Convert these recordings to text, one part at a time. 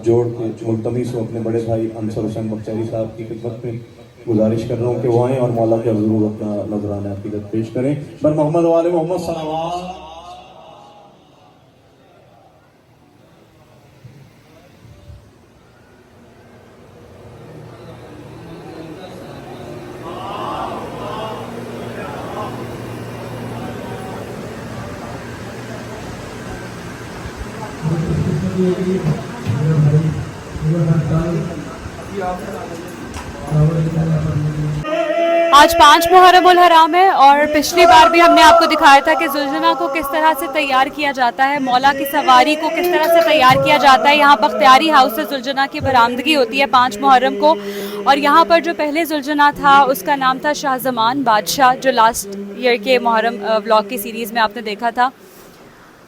जोड़ के मुल्तमिस हूँ अपने बड़े भाई अंसर हुसैन बख्तियारी साहब की खिदमत में गुजारिश कर रहा हूँ कि वो आएँ और मौला के ज़रूर अपना नजराना अकीदत पेश करें। पर मोहम्मद वाले मोहम्मद सलावत। आज 5 मुहर्रम उल हराम है और पिछली बार भी हमने आपको दिखाया था कि जुल्जना को किस तरह से तैयार किया जाता है, मौला की सवारी को किस तरह से तैयार किया जाता है। यहाँ बख्तियारी हाउस से जुल्जना की बरामदगी होती है 5 मुहर्रम को। और यहाँ पर जो पहले जुल्जना था उसका नाम था शाहजमान बादशाह, जो लास्ट ईयर के मुहर्रम व्लॉग की सीरीज़ में आपने देखा था।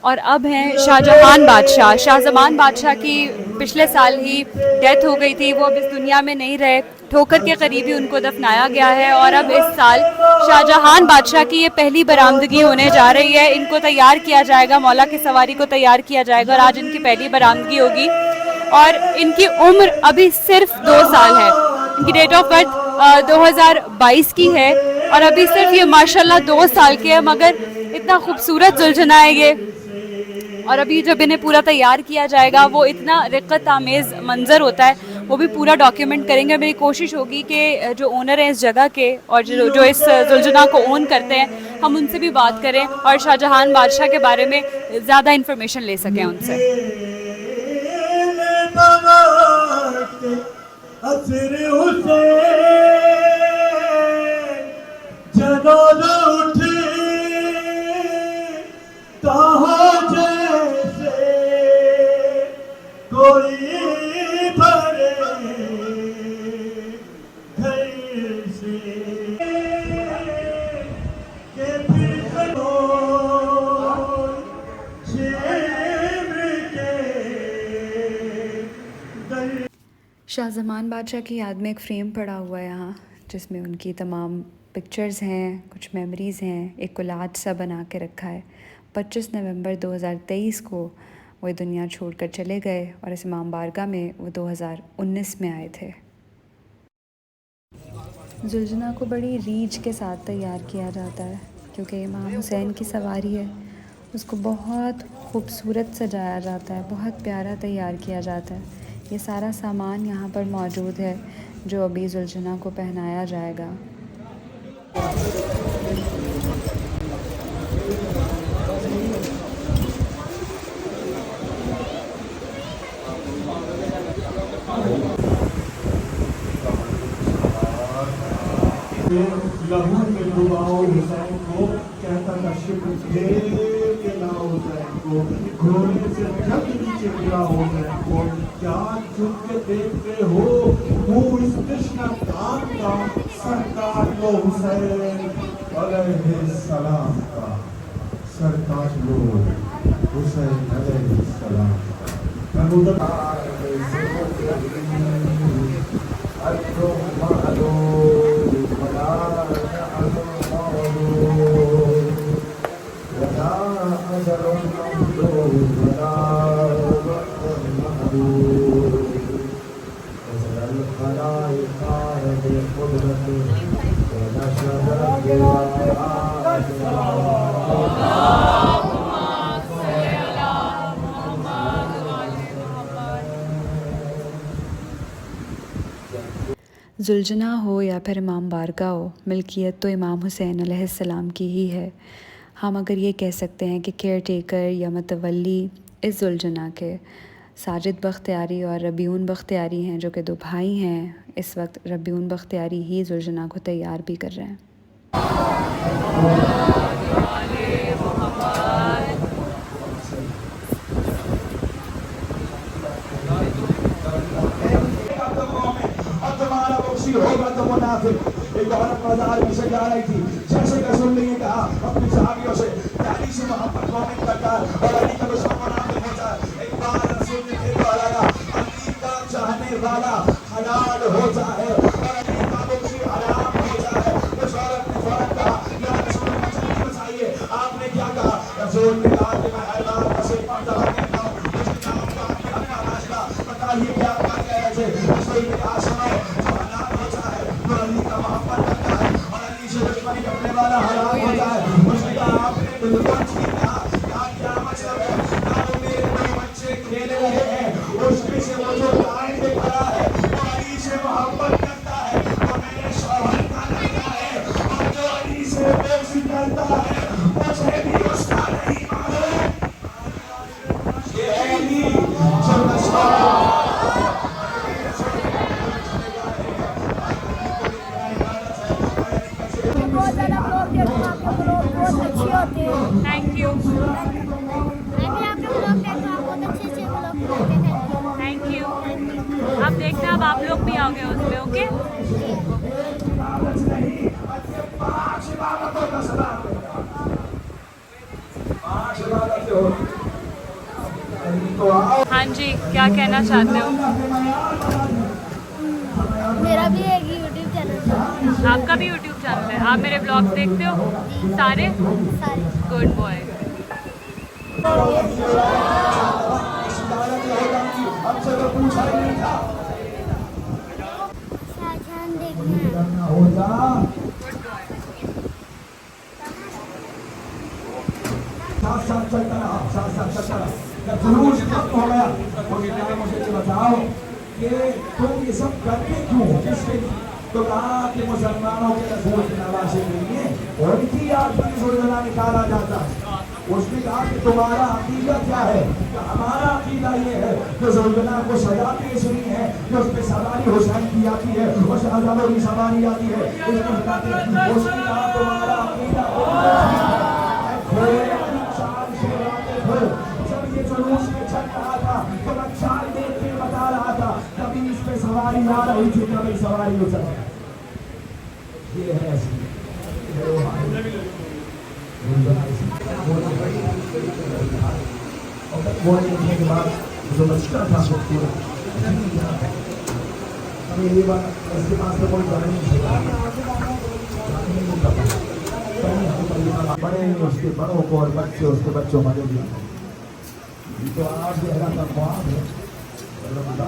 और अब हैं शाहजहान बादशाह। शाहजमान बादशाह की पिछले साल ही डेथ हो गई थी, वो अब इस दुनिया में नहीं रहे, ठोकर के करीब ही उनको दफनाया गया है। और अब इस साल शाहजहान बादशाह की ये पहली बरामदगी होने जा रही है। इनको तैयार किया जाएगा, मौला की सवारी को तैयार किया जाएगा और आज इनकी पहली बरामदगी होगी। और इनकी उम्र अभी सिर्फ 2 साल है। इनकी डेट ऑफ बर्थ 2022 की है और अभी सिर्फ ये माशाल्लाह 2 साल के है, मगर इतना खूबसूरत जुल्झना है ये। और अभी जब इन्हें पूरा तैयार किया जाएगा, वो इतना रिक्कत आमेज़ मंज़र होता है, वो भी पूरा डॉक्यूमेंट करेंगे। मेरी कोशिश होगी कि जो ओनर हैं इस जगह के और जो इस जुल्झना को ओन करते हैं, हम उनसे भी बात करें और शाहजहान बादशाह के बारे में ज़्यादा इन्फॉर्मेशन ले सकें उनसे। शाहजमान बादशाह की याद में एक फ़्रेम पड़ा हुआ है यहाँ, जिसमें उनकी तमाम पिक्चर्स हैं, कुछ मेमोरीज़ हैं, एक कोलाज सा बना के रखा है। 25 नवंबर 2023 को वो दुनिया छोड़कर चले गए और इस इमाम बारगाह में वो 2019 में आए थे। जुल्झना को बड़ी रीझ के साथ तैयार किया जाता है क्योंकि इमाम हुसैन की सवारी है। उसको बहुत खूबसूरत सजाया जाता है, बहुत प्यारा तैयार किया जाता है। ये सारा सामान यहाँ पर मौजूद है जो अभी जुल्झना को पहनाया जाएगा। लहू में डुबाओ हुसैन को, कहता था शुक्र के लाओ हुसैन को, घोड़े से जब नीचे गिरा हुसैन को, क्या झुक के देखते हो वो इस कृष्ण दान का, सरकार लो हुसैन अलैहिस्सलाम का, सरकार लो हुसैन अलैहिस्सलाम का। जुल्झना हो या फिर इमाम बारगाह हो, मिल्कियत तो इमाम हुसैन अलैहिस्सलाम की ही है। हम अगर ये कह सकते हैं कि केयर टेकर या मतवल्ली इस जुल्झना के साजिद बख्तियारी और रबीउन बख्तियारी हैं, जो कि 2 भाई हैं। इस वक्त रबीउन बख्तियारी ही जुल्झना को तैयार भी कर रहे हैं। होगा तो मुनाफिक। एक औरत बाजार में से जा रही थी, जैसे रसूल ने कहा अपनी सहाबियों से, प्यारी सी मोहब्बत मोमिन करता और अली का दुश्मन मुनाफिक होता है। एक बार रसूल ने फिर बोला, अली का चाहने वाला हलाल होता है और अली का मुझे हराम होता है। उस औरत ने फौरन कहा, या रसूल मुझे बताइए आपने क्या कहा? रसूल ने कहा कि मैं हर बार नसीब पढ़ता हूं, मुझे नाम का अपना रास्ता बता ये क्या क्या है कोई भी आशा है जो हलाल होता है वो अली का मोहब्बत करता है और अली से दुश्मनी करने वाला हलाल होता है। उसने कहा आपने दुश्मन ठीक कहा, क्या मतलब है? ना वो मेरे दो बच्चे खेल रहे हैं, उसमें से वो जो लाइन में खड़ा है वो अली से मोहब्बत करता है, वो मेरे शौहर का लड़का है, और जो अली से बेइज्जत करता है मुझे भी उसका नहीं मालूम। ये है अली बहुत ज़्यादा ब्लॉग देखो, आपके ब्लॉग बहुत अच्छे होते हैं। Thank you. मैं भी आपके ब्लॉग देखता हूँ, बहुत अच्छे अच्छे ब्लॉग बनाते हैं। Thank you. अब देखना, अब आप लोग भी आओगे उसमें, ओके? हाँ जी, क्या कहना चाहते हो? मेरा भी एक यूट्यूब चैनल है। आपका भी यूट्यूब चैनल है? आप मेरे ब्लॉग्स देखते हो सारे? सारे गुड बॉय। शाहजहान देखना जुलूस खत्म हो गया तो मुझे बताओ कि तुम ये सब करते क्यों, किसके लिए? तो कहा कि मुसलमानों के रसूल की नवाज़ी के लिए उनकी याद पर जुलूस निकाला जाता है। उसने कहा कि तुम्हारा अकीदा क्या है? कि हमारा अकीदा ये है कि जुल्फना को सजा पेश हुई है, कि उस पर सवारी हुसैन की जाती है, उस शाहजहां की सवारी आती है। उसने कहा तुम्हारा अकीदा जब ये जुलूस में चल रहा था तो मैं चाल देख के बता रहा था, कभी इस पे सवारी आ रही थी, कभी सवारी हो सकती। ये है वो देखने के बाद जो बचता था हमें ये बात इसके पास तो कोई जान नहीं सकता, बड़े उसके बड़ों को और बच्चे उसके बच्चों को दिया। तो आज गहरा का ख्वाब है,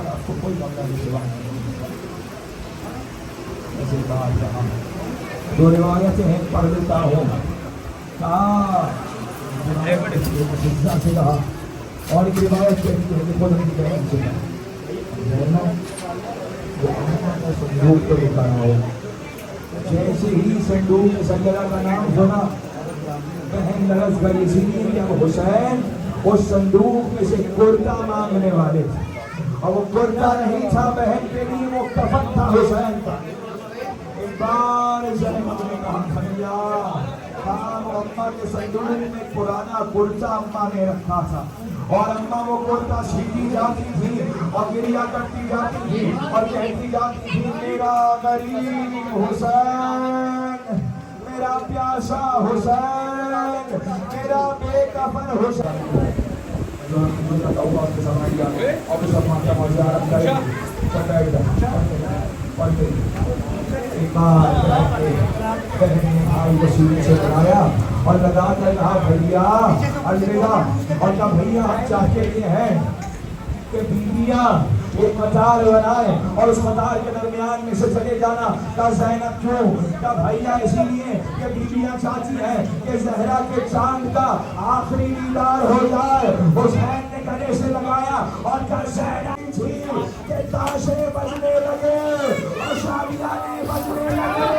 आपको कोई मामला नहीं सिवा ऐसे बात कहा। जो रिवायतें हैं पढ़ लेता हूँ, से कहा और एक रिवायत कहती है कि खुद की बहन से संदूक को लिखा हो। जैसे ही संदूक में सजरा का नाम सुना, बहन लरस गई, इसीलिए जब हुसैन उस संदूक में से कुर्ता मांगने वाले थे और वो कुर्ता नहीं था बहन के लिए, वो कफन था हुसैन का। एक बार ज़ैनब ने कहा भैया काम अम्मा के संदूक में पुराना कुर्ता अम्मा ने रखा था और अम्मा वो कुर्ता सीधी जाती थी और गिरिया करती जाती थी और कहती जाती थी मेरा गरीब हुसैन, मेरा प्यासा हुसैन, मेरा बेकफन हुसैन। से बनाया और लगा कर कहा भैया अलविदा, और कहा भैया हम चाहते ये हैं कि बीवियां एक मजार बनाए और उस मजार के दरमियान में से चले जाना। का ज़ैनब क्यों? का भैया इसीलिए कि बीवियां चाहती हैं कि ज़हरा के चांद का आखिरी दीदार हो जाए। हुसैन ने गले से लगाया और का ज़ैनब थी कि ताशे बजने लगे और शादियां बजने लगे।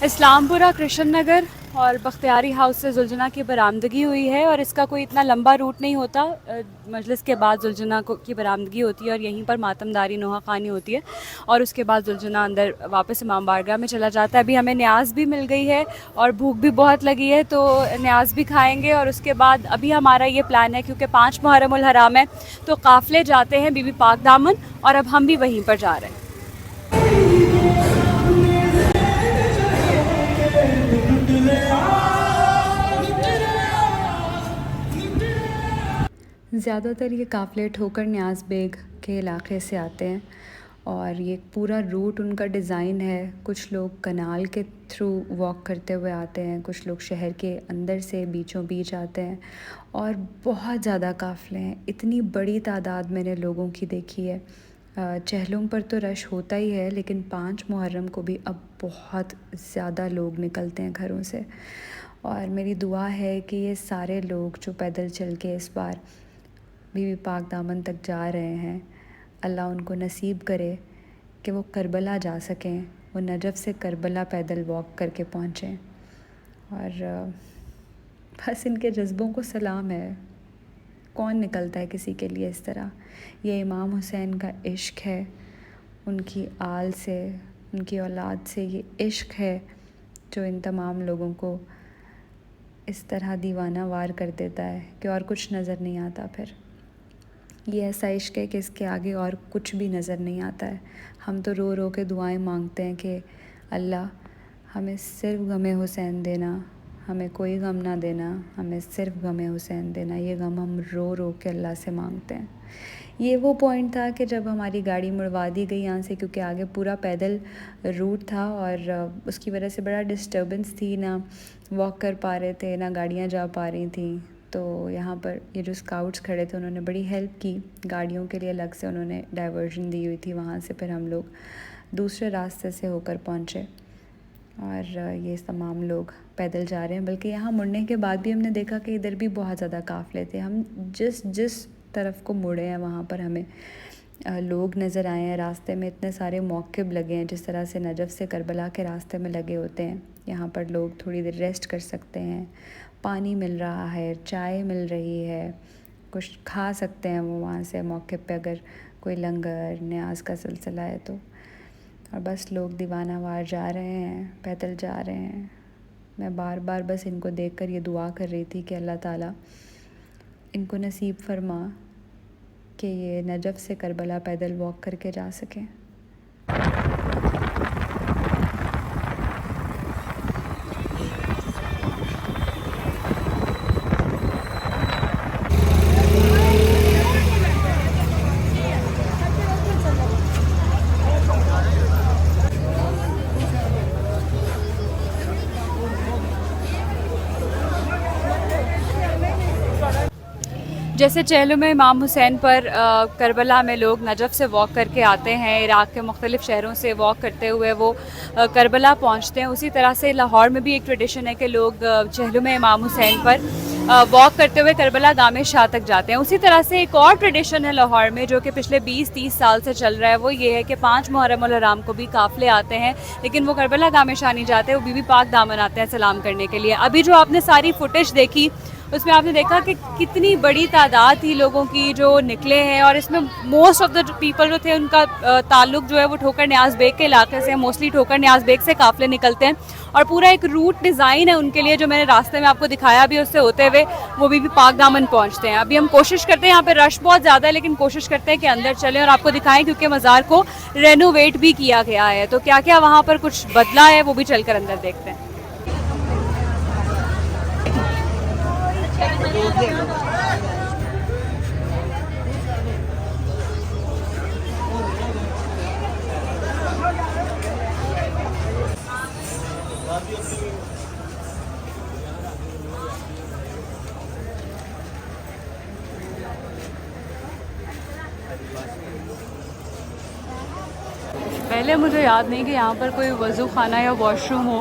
इस्लामपुरा, कृष्ण नगर और बख्तियारी हाउस से जुलजना की बरामदगी हुई है और इसका कोई इतना लंबा रूट नहीं होता। मजलिस के बाद जुलजना की बरामदगी होती है और यहीं पर मातमदारी नोहा खानी होती है और उसके बाद जुलजना अंदर वापस इमाम बारगाह में चला जाता है। अभी हमें न्याज भी मिल गई है और भूख भी बहुत लगी है, तो न्याज भी खाएंगे और उसके बाद अभी हमारा ये प्लान है, क्योंकि 5 मुहर्रम उल हराम है तो काफ़िले जाते हैं बीबी पाक दामन और अब हम भी वहीं पर जा रहे हैं। ज़्यादातर ये काफ़िले ठोकर न्याज बेग के इलाके से आते हैं और ये पूरा रूट उनका डिज़ाइन है। कुछ लोग कनाल के थ्रू वॉक करते हुए आते हैं, कुछ लोग शहर के अंदर से बीचों बीच आते हैं और बहुत ज़्यादा काफ़िले हैं। इतनी बड़ी तादाद मैंने लोगों की देखी है। चहलों पर तो रश होता ही है, लेकिन 5 मुहर्रम को भी अब बहुत ज़्यादा लोग निकलते हैं घरों से और मेरी दुआ है कि ये सारे लोग जो पैदल चल के इस बार बीबी पाक दामन तक जा रहे हैं, अल्लाह उनको नसीब करे कि वो करबला जा सकें, वो नजफ़ से करबला पैदल वॉक करके पहुँचें। और बस इनके जज्बों को सलाम है। कौन निकलता है किसी के लिए इस तरह। ये इमाम हुसैन का इश्क है, उनकी आल से, उनकी औलाद से ये इश्क है जो इन तमाम लोगों को इस तरह दीवाना वार कर देता है कि और कुछ नज़र नहीं आता। फिर ये ऐसा इश्क है कि इसके आगे और कुछ भी नज़र नहीं आता है। हम तो रो रो के दुआएं मांगते हैं कि अल्लाह हमें सिर्फ़ गमे हुसैन देना, हमें कोई गम ना देना, हमें सिर्फ़ गमे हुसैन देना। ये गम हम रो रो के अल्लाह से मांगते हैं। ये वो पॉइंट था कि जब हमारी गाड़ी मुड़वा दी गई यहाँ से, क्योंकि आगे पूरा पैदल रूट था और उसकी वजह से बड़ा डिस्टर्बेंस थी, ना वॉक कर पा रहे थे ना गाड़ियाँ जा पा रही थी। तो यहाँ पर ये जो स्काउट्स खड़े थे उन्होंने बड़ी हेल्प की, गाड़ियों के लिए अलग से उन्होंने डाइवर्जन दी हुई थी। वहाँ से फिर हम लोग दूसरे रास्ते से होकर पहुँचे और ये तमाम लोग पैदल जा रहे हैं। बल्कि यहाँ मुड़ने के बाद भी हमने देखा कि इधर भी बहुत ज़्यादा काफ़िले थे। हम जिस तरफ को मुड़े हैं वहाँ पर हमें लोग नज़र आए हैं। रास्ते में इतने सारे मौक़िब लगे हैं जिस तरह से नजफ़ से करबला के रास्ते में लगे होते हैं। यहाँ पर लोग थोड़ी देर रेस्ट कर सकते हैं, पानी मिल रहा है, चाय मिल रही है, कुछ खा सकते हैं वो वहाँ से मौक़िब पे अगर कोई लंगर न्याज का सिलसिला है तो। और बस लोग दीवाना वार जा रहे हैं, पैदल जा रहे हैं। मैं बार बार बस इनको देखकर ये दुआ कर रही थी कि अल्लाह ताला इनको नसीब फरमा कि ये नजफ़ से करबला पैदल वॉक करके जा सकें। जैसे चहलों में इमाम हुसैन पर करबला में लोग नजफ़ से वॉक करके आते हैं, इराक़ के मुख्तलिफ़ शहरों से वॉक करते हुए वो करबला पहुंचते हैं, उसी तरह से लाहौर में भी एक ट्रेडिशन है कि लोग चहलों में इमाम हुसैन पर वॉक करते हुए करबला गामे शाह तक जाते हैं। उसी तरह से एक और ट्रेडिशन है लाहौर में जो कि पिछले 20-30 साल से चल रहा है, वो ये है कि 5 मुहर्रम उल हराम को भी काफ़िले आते हैं, लेकिन वो करबला गामे शाह नहीं जाते, वो बीबी पाक दामन आते हैं सलाम करने के लिए। अभी जो आपने सारी फुटेज देखी उसमें आपने देखा कि कितनी बड़ी तादाद थी लोगों की जो निकले हैं और इसमें मोस्ट ऑफ द पीपल जो थे उनका ताल्लुक जो है वो ठोकर न्याज बेग के इलाके से, मोस्टली ठोकर न्याज बेग से काफ़िले निकलते हैं और पूरा एक रूट डिज़ाइन है उनके लिए जो मैंने रास्ते में आपको दिखाया भी, उससे होते हुए वो भी पाक दामन पहुँचते हैं। अभी हम कोशिश करते हैं, यहाँ पे रश बहुत ज़्यादा है, लेकिन कोशिश करते हैं कि अंदर चलें और आपको दिखाएं, क्योंकि मज़ार को रेनोवेट भी किया गया है, तो क्या क्या वहाँ पर कुछ बदला है वो भी चलकर अंदर देखते हैं। पहले मुझे याद नहीं कि यहाँ पर कोई वज़ू खाना या वॉशरूम हो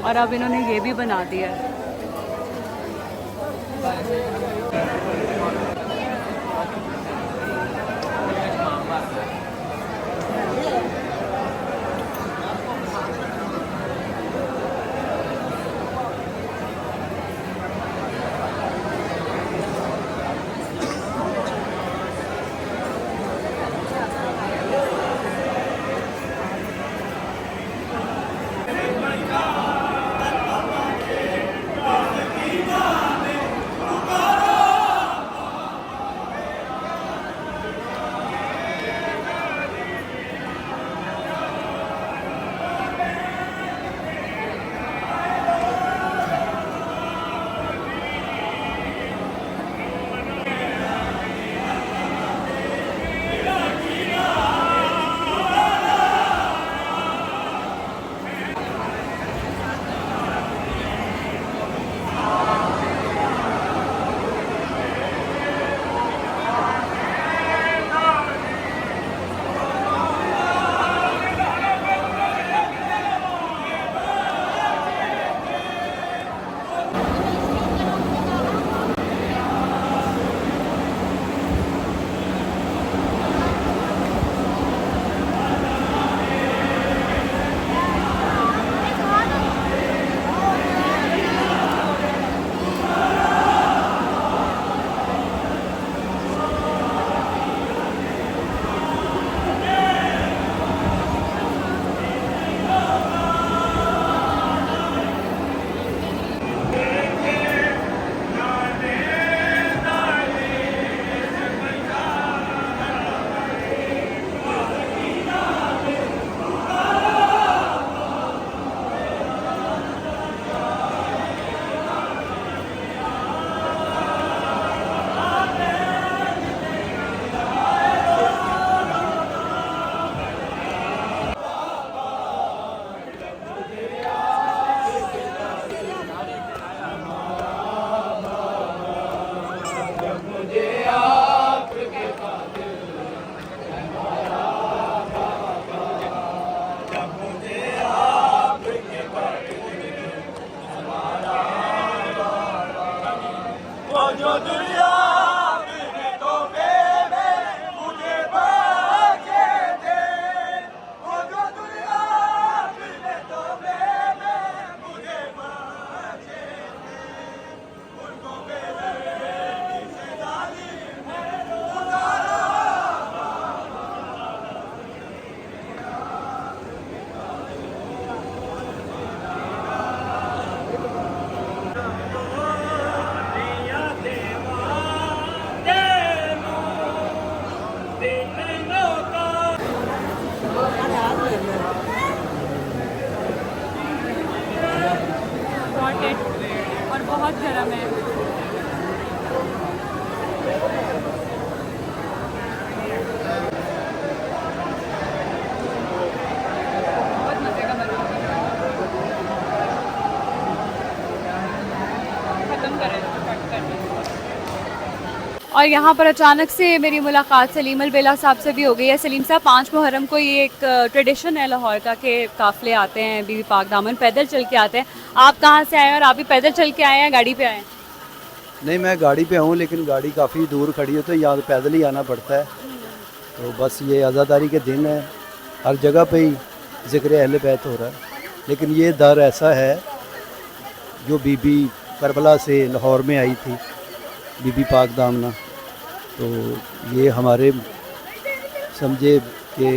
और अब इन्होंने ये भी बना दिया है। बहुत गर्म है। बहुत मजे का बना हुआ है। खत्म करें कट कर। और यहाँ पर अचानक से मेरी मुलाकात सलीम अलबेला साहब से भी हो गई है। सलीम साहब, 5 मुहर्रम को ये एक ट्रेडिशन है लाहौर का कि काफ़िले आते हैं, बीबी पाक दामन पैदल चल के आते हैं। आप कहाँ से आए हैं और आप भी पैदल चल के आए हैं, गाड़ी पे आए हैं? नहीं, मैं गाड़ी पे हूँ, लेकिन गाड़ी काफ़ी दूर खड़ी है तो यहाँ पैदल ही आना पड़ता है। तो बस ये आज़ादारी के दिन है, हर जगह पे ही ज़िक्र अहले बैत हो रहा है। लेकिन ये दर ऐसा है जो बीबी करबला से लाहौर में आई थी, बीबी पाक दामना, तो ये हमारे समझे कि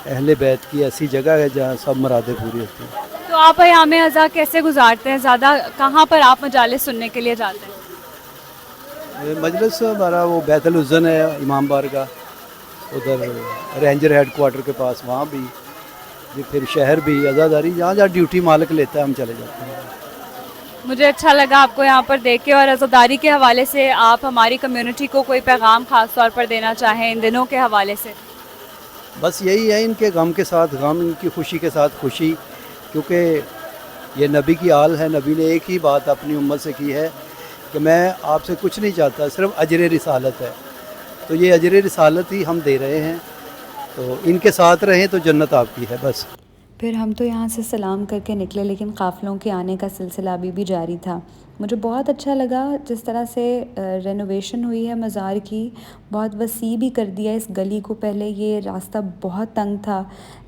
अहले बैत की ऐसी जगह है जहाँ सब मुरादें पूरी होती हैं। तो आप यहाँ में अज़ा कैसे गुजारते हैं? ज़्यादा कहाँ पर आप मजालिस सुनने के लिए जाते हैं? मजलिस हमारा वो बैतुल उज़्ज़न है इमाम बार का, उधर रेंजर हेड क्वार्टर के पास, वहाँ भी जी, फिर शहर भी आज़ादारी, जहाँ जहाँ ड्यूटी मालिक लेता है हम चले जाते हैं। मुझे अच्छा लगा आपको यहाँ पर देख के। और आज़ादारी के हवाले से आप हमारी कम्युनिटी को कोई पैगाम ख़ास तौर पर देना चाहें इन दिनों के हवाले से? बस यही है, इनके गम के साथ गम, इनकी खुशी के साथ खुशी, क्योंकि ये नबी की आल है। नबी ने एक ही बात अपनी उम्मत से की है कि मैं आपसे कुछ नहीं चाहता, सिर्फ अजर रिसालत है। तो ये अजर रिसालत ही हम दे रहे हैं, तो इनके साथ रहें तो जन्नत आपकी है बस। फिर हम तो यहाँ से सलाम करके निकले, लेकिन काफ़िलों के आने का सिलसिला अभी भी जारी था। मुझे बहुत अच्छा लगा जिस तरह से रेनोवेशन हुई है मज़ार की, बहुत वसी भी कर दिया इस गली को। पहले ये रास्ता बहुत तंग था,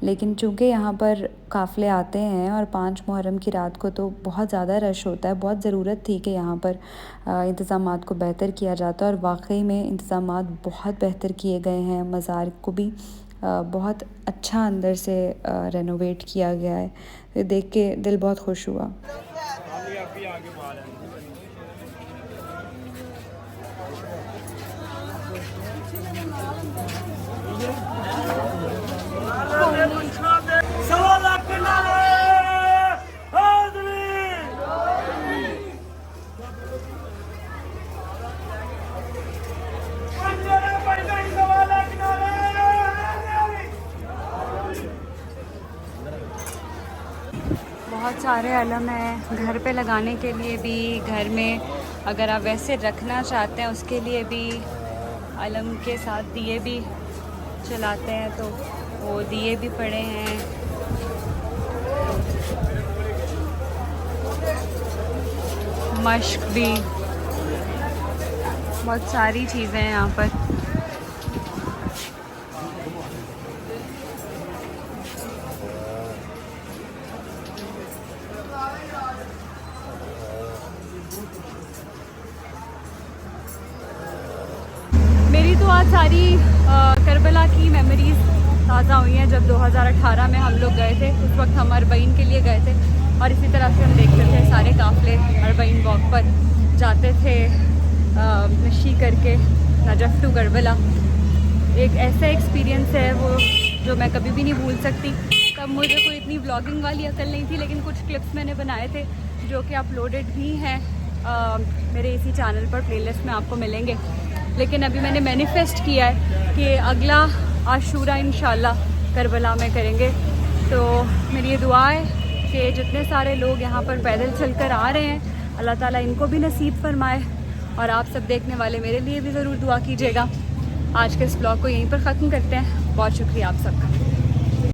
लेकिन चूँकि यहाँ पर काफ़िले आते हैं और 5 मुहर्रम की रात को तो बहुत ज़्यादा रश होता है, बहुत ज़रूरत थी कि यहाँ पर इंतज़ामात को बेहतर किया जाता। और वाकई में इंतज़ामात बहुत बेहतर किए गए हैं, मज़ार को भी बहुत अच्छा अंदर से रेनोवेट किया गया है। तो देख के दिल बहुत खुश हुआ। बहुत सारे अलम हैं घर पे लगाने के लिए भी, घर में अगर आप वैसे रखना चाहते हैं उसके लिए भी अलम के साथ दिए भी चलाते हैं, तो वो दिए भी पड़े हैं। मश्क भी, बहुत सारी चीज़ें हैं यहाँ पर। मेरी तो आज सारी करबला की मेमोरीज़ ताज़ा हुई हैं। जब 2018 में हम लोग गए थे, उस वक्त हम अरबईन के लिए गए थे और इसी तरह से हम देखते थे सारे काफ़िले अरबईन वॉक पर जाते थे, मशी करके नजफ़ टू करबला। एक ऐसा एक्सपीरियंस है वो जो मैं कभी भी नहीं भूल सकती। तब मुझे कोई इतनी व्लॉगिंग वाली अकल नहीं थी, लेकिन कुछ क्लिप्स मैंने बनाए थे जो कि अपलोडेड भी हैं मेरे इसी चैनल पर, प्लेलिस्ट में आपको मिलेंगे। लेकिन अभी मैंने मैनिफेस्ट किया है कि अगला आशूरा इंशाल्लाह करबला में करेंगे। तो मेरी ये दुआ है कि जितने सारे लोग यहाँ पर पैदल चलकर आ रहे हैं, अल्लाह ताला इनको भी नसीब फरमाए। और आप सब देखने वाले मेरे लिए भी ज़रूर दुआ कीजिएगा। आज के इस ब्लॉग को यहीं पर ख़त्म करते हैं। बहुत शुक्रिया आप सबका।